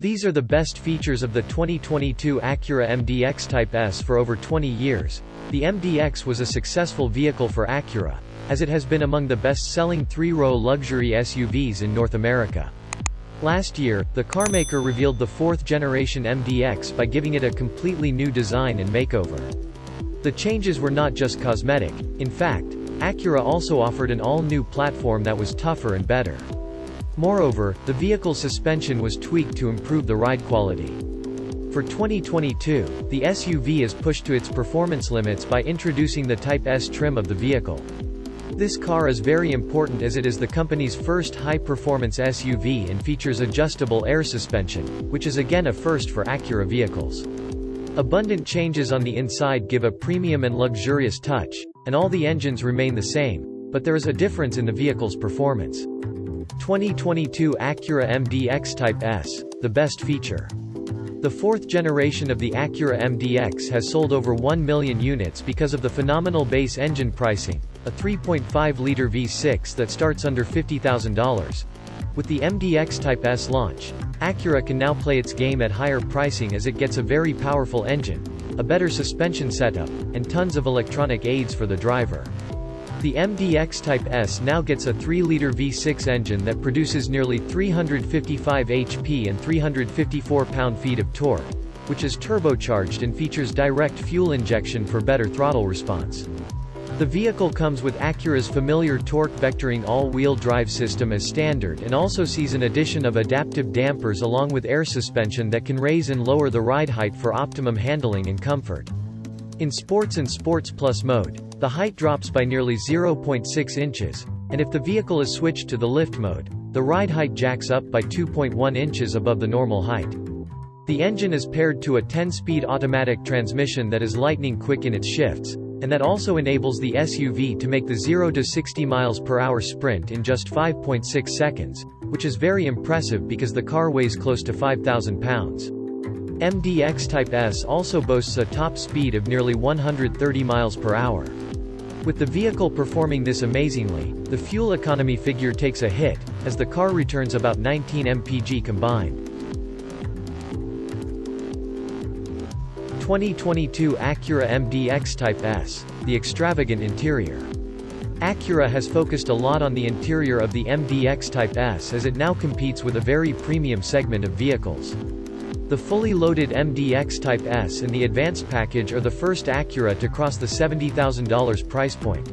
These are the best features of the 2022 Acura MDX Type S. For over 20 years, the MDX was a successful vehicle for Acura, as it has been among the best-selling three-row luxury SUVs in North America. Last year, the carmaker revealed the fourth-generation MDX by giving it a completely new design and makeover. The changes were not just cosmetic. In fact, Acura also offered an all-new platform that was tougher and better. Moreover, the vehicle's suspension was tweaked to improve the ride quality. For 2022, the SUV is pushed to its performance limits by introducing the Type S trim of the vehicle. This car is very important as it is the company's first high-performance SUV and features adjustable air suspension, which is again a first for Acura vehicles. Abundant changes on the inside give a premium and luxurious touch, and all the engines remain the same, but there is a difference in the vehicle's performance. 2022 Acura MDX Type S, the best feature. The fourth generation of the Acura MDX has sold over 1 million units because of the phenomenal base engine pricing, a 3.5-liter V6 that starts under $50,000. With the MDX Type S launch, Acura can now play its game at higher pricing as it gets a very powerful engine, a better suspension setup, and tons of electronic aids for the driver. The MDX Type S now gets a 3-liter V6 engine that produces nearly 355 HP and 354 pound-feet of torque, which is turbocharged and features direct fuel injection for better throttle response. The vehicle comes with Acura's familiar torque vectoring all-wheel drive system as standard and also sees an addition of adaptive dampers along with air suspension that can raise and lower the ride height for optimum handling and comfort. In Sports and Sports Plus mode, the height drops by nearly 0.6 inches, and if the vehicle is switched to the lift mode, the ride height jacks up by 2.1 inches above the normal height. The engine is paired to a 10-speed automatic transmission that is lightning quick in its shifts, and that also enables the SUV to make the 0 to 60 miles per hour sprint in just 5.6 seconds, which is very impressive because the car weighs close to 5,000 pounds. MDX Type S also boasts a top speed of nearly 130 miles per hour. With the vehicle performing this amazingly, the fuel economy figure takes a hit, as the car returns about 19 mpg combined. 2022 Acura MDX Type S, the extravagant interior. Acura has focused a lot on the interior of the MDX Type S as it now competes with a very premium segment of vehicles. The fully loaded MDX Type S and the Advanced package are the first Acura to cross the $70,000 price point.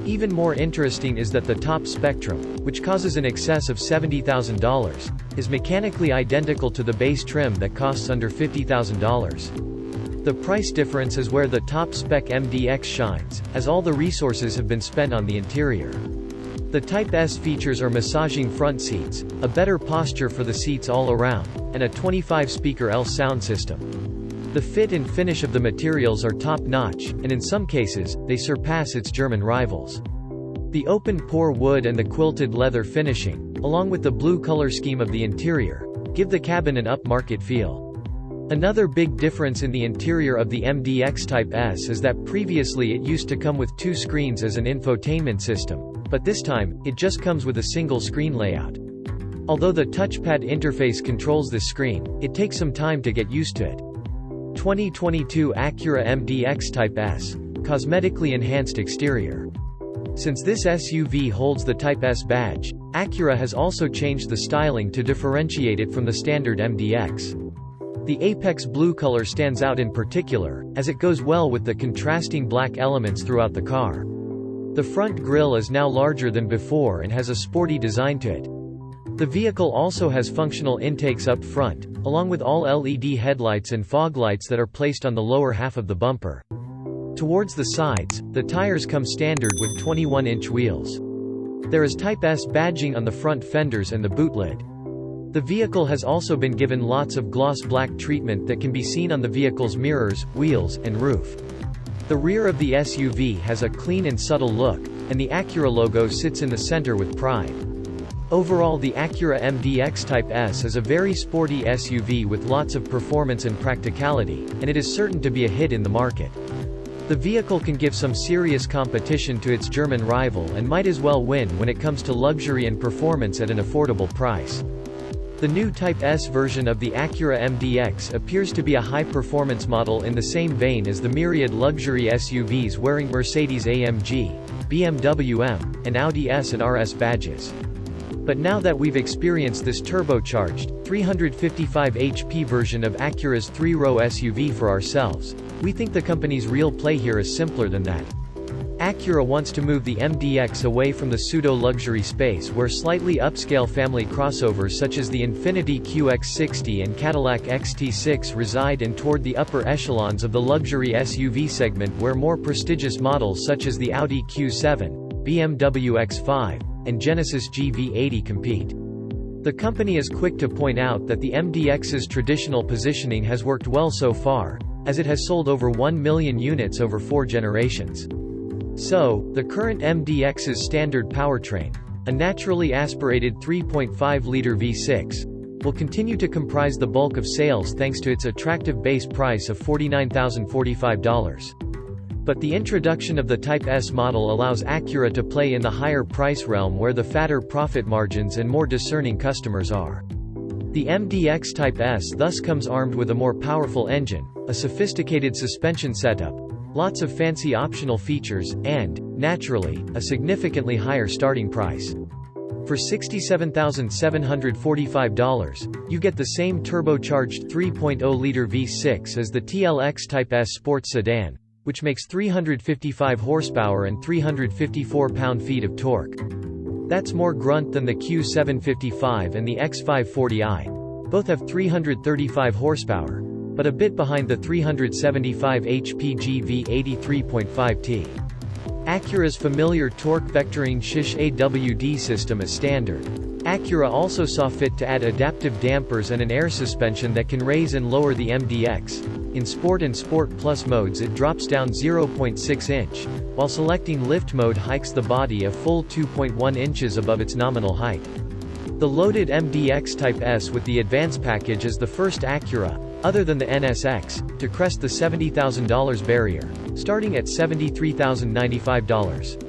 Even more interesting is that the top spectrum, which causes an excess of $70,000, is mechanically identical to the base trim that costs under $50,000. The price difference is where the top spec MDX shines, as all the resources have been spent on the interior. The Type S features are massaging front seats, a better posture for the seats all around, and a 25-speaker L sound system. The fit and finish of the materials are top-notch, and in some cases, they surpass its German rivals. The open-pore wood and the quilted leather finishing, along with the blue color scheme of the interior, give the cabin an upmarket feel. Another big difference in the interior of the MDX Type S is that previously it used to come with two screens as an infotainment system, but this time, it just comes with a single screen layout. Although the touchpad interface controls this screen, it takes some time to get used to it. 2022 Acura MDX Type S, cosmetically enhanced exterior. Since this SUV holds the Type S badge, Acura has also changed the styling to differentiate it from the standard MDX. The Apex blue color stands out in particular, as it goes well with the contrasting black elements throughout the car. The front grille is now larger than before and has a sporty design to it. The vehicle also has functional intakes up front, along with all LED headlights and fog lights that are placed on the lower half of the bumper. Towards the sides, the tires come standard with 21-inch wheels. There is Type S badging on the front fenders and the boot lid. The vehicle has also been given lots of gloss black treatment that can be seen on the vehicle's mirrors, wheels, and roof. The rear of the SUV has a clean and subtle look, and the Acura logo sits in the center with pride. Overall, the Acura MDX Type S is a very sporty SUV with lots of performance and practicality, and it is certain to be a hit in the market. The vehicle can give some serious competition to its German rival and might as well win when it comes to luxury and performance at an affordable price. The new Type S version of the Acura MDX appears to be a high-performance model in the same vein as the myriad luxury SUVs wearing Mercedes-AMG, BMW M, and Audi S and RS badges. But now that we've experienced this turbocharged, 355 HP version of Acura's three-row SUV for ourselves, we think the company's real play here is simpler than that. Acura wants to move the MDX away from the pseudo-luxury space where slightly upscale family crossovers such as the Infiniti QX60 and Cadillac XT6 reside and toward the upper echelons of the luxury SUV segment where more prestigious models such as the Audi Q7, BMW X5, and Genesis GV80 compete. The company is quick to point out that the MDX's traditional positioning has worked well so far, as it has sold over 1 million units over 4 generations. So, the current MDX's standard powertrain, a naturally aspirated 3.5-liter V6, will continue to comprise the bulk of sales thanks to its attractive base price of $49,045. But the introduction of the Type S model allows Acura to play in the higher price realm where the fatter profit margins and more discerning customers are. The MDX Type S thus comes armed with a more powerful engine, a sophisticated suspension setup, lots of fancy optional features, and, naturally, a significantly higher starting price. For $67,745, you get the same turbocharged 3.0-liter V6 as the TLX Type S sports sedan, which makes 355 horsepower and 354 pound-feet of torque. That's more grunt than the Q755 and the X540i. Both have 335 horsepower, but a bit behind the 375 HP GV83.5T. Acura's familiar torque vectoring Shish AWD system is standard. Acura also saw fit to add adaptive dampers and an air suspension that can raise and lower the MDX. In Sport and Sport Plus modes it drops down 0.6 inch, while selecting Lift mode hikes the body a full 2.1 inches above its nominal height. The loaded MDX Type S with the Advance package is the first Acura, other than the NSX, to crest the $70,000 barrier, starting at $73,095.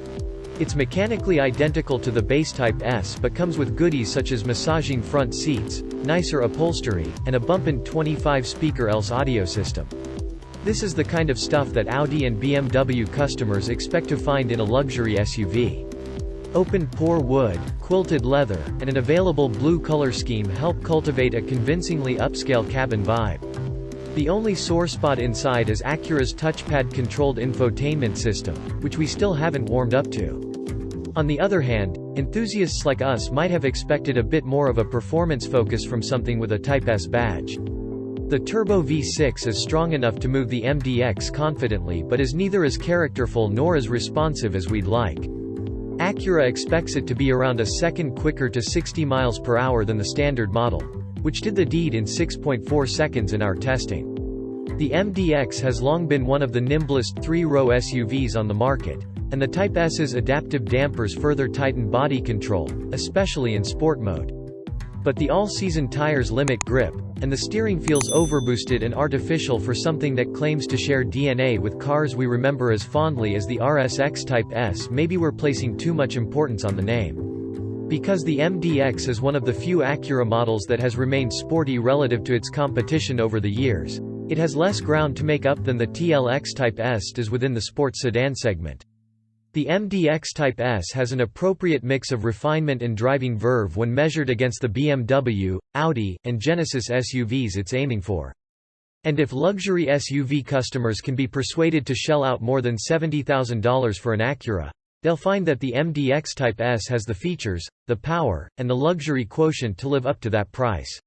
It's mechanically identical to the base Type S but comes with goodies such as massaging front seats, nicer upholstery, and a bumpin' 25-speaker ELS audio system. This is the kind of stuff that Audi and BMW customers expect to find in a luxury SUV. Open-pore wood, quilted leather, and an available blue color scheme help cultivate a convincingly upscale cabin vibe. The only sore spot inside is Acura's touchpad-controlled infotainment system, which we still haven't warmed up to. On the other hand, enthusiasts like us might have expected a bit more of a performance focus from something with a Type S badge. The Turbo V6 is strong enough to move the MDX confidently but is neither as characterful nor as responsive as we'd like. Acura expects it to be around a second quicker to 60 miles per hour than the standard model, which did the deed in 6.4 seconds in our testing. The MDX has long been one of the nimblest three-row SUVs on the market, and the Type S's adaptive dampers further tighten body control, especially in sport mode. But the all-season tires limit grip, and the steering feels overboosted and artificial for something that claims to share DNA with cars we remember as fondly as the RSX Type S. Maybe we're placing too much importance on the name. Because the MDX is one of the few Acura models that has remained sporty relative to its competition over the years, it has less ground to make up than the TLX Type S does within the sports sedan segment. The MDX Type S has an appropriate mix of refinement and driving verve when measured against the BMW, Audi, and Genesis SUVs it's aiming for. And if luxury SUV customers can be persuaded to shell out more than $70,000 for an Acura, they'll find that the MDX Type S has the features, the power, and the luxury quotient to live up to that price.